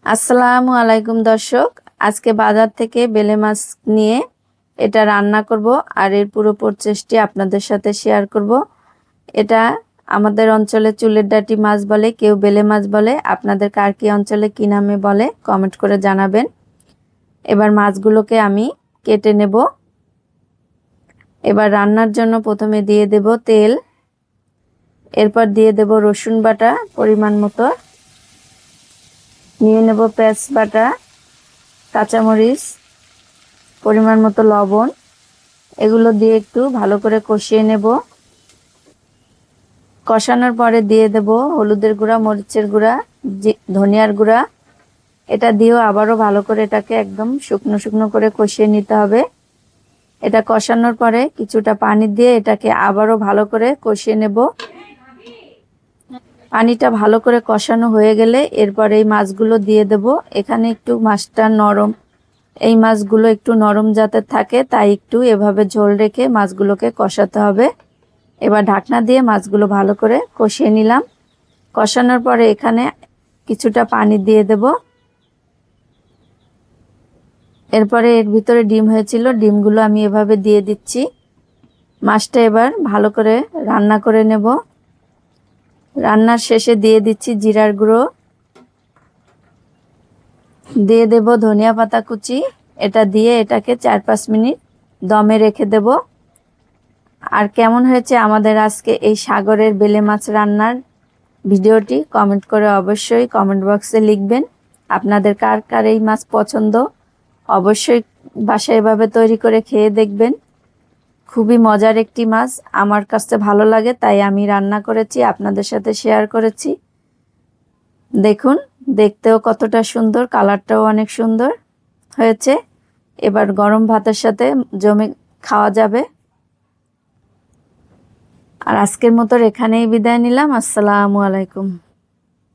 আসসালামু আলাইকুম দর্শক, আজকে বাজার থেকে বেলে মাছ নিয়ে এটা রান্না করব আর এর পুরো প্রসেসটি আপনাদের সাথে শেয়ার করব। এটা আমাদের অঞ্চলে চুলের ডাঁটি মাছ বলে, কেউ বেলে মাছ বলে। আপনাদের কার কি অঞ্চলে কি নামে বলে কমেন্ট করে জানাবেন। এবার মাছগুলোকে আমি কেটে নেব। এবার রান্নার জন্য প্রথমে দিয়ে দেব তেল, এরপর দিয়ে দেব রসুন বাটা পরিমাণ মতো, নিয়ে নেব পেঁয়াজ বাটা, কাঁচামরিচ, পরিমাণ মতো লবণ। এগুলো দিয়ে একটু ভালো করে কষিয়ে নেব। কষানোর পরে দিয়ে দেব হলুদের গুঁড়া, মরিচের গুঁড়া, ধনিয়ার গুঁড়া। এটা দিয়েও আবারও ভালো করে এটাকে একদম শুকনো শুকনো করে কষিয়ে নিতে হবে। এটা কষানোর পরে কিছুটা পানি দিয়ে এটাকে আবারও ভালো করে কষিয়ে নেব। পানিটা ভালো করে কষানো হয়ে গেলে এরপর এই মাছগুলো দিয়ে দেব। এখানে একটু মাছটা নরম, এই মাছগুলো একটু নরম যাতে থাকে তাই একটু এভাবে ঝোল রেখে মাছগুলোকে কষাতে হবে। এবার ঢাকনা দিয়ে মাছগুলো ভালো করে কষিয়ে নিলাম। কষানোর পরে এখানে কিছুটা পানি দিয়ে দেব। এরপরে এর ভিতরে ডিম হয়েছিল, ডিমগুলো আমি এভাবে দিয়ে দিচ্ছি। মাছটা এবার ভালো করে রান্না করে নেব। রান্নার শেষে দিয়ে দিচ্ছি জিরার গুঁড়ো, দিয়ে দেব ধনিয়া পাতা কুচি। এটা দিয়ে এটাকে 4-5 মিনিট দমে রেখে দেব। আর কেমন হয়েছে আমাদের আজকে এই সাগরের বেলে মাছ রান্নার ভিডিওটি কমেন্ট করে অবশ্যই কমেন্ট বক্সে লিখবেন। আপনাদের কার কার এই মাছ পছন্দ অবশ্যই বাসায় এভাবে তৈরি করে খেয়ে দেখবেন। খুবই মজার একটি মাছ, আমার কাছে ভালো লাগে তাই আমি রান্না করেছি, আপনাদের সাথে শেয়ার করেছি। দেখুন দেখতেও কতটা সুন্দর, কালারটাও অনেক সুন্দর হয়েছে। এবার গরম ভাতের সাথে জমে খাওয়া যাবে। আর আজকের মতো এখানেই বিদায় নিলাম। আসসালামু আলাইকুম।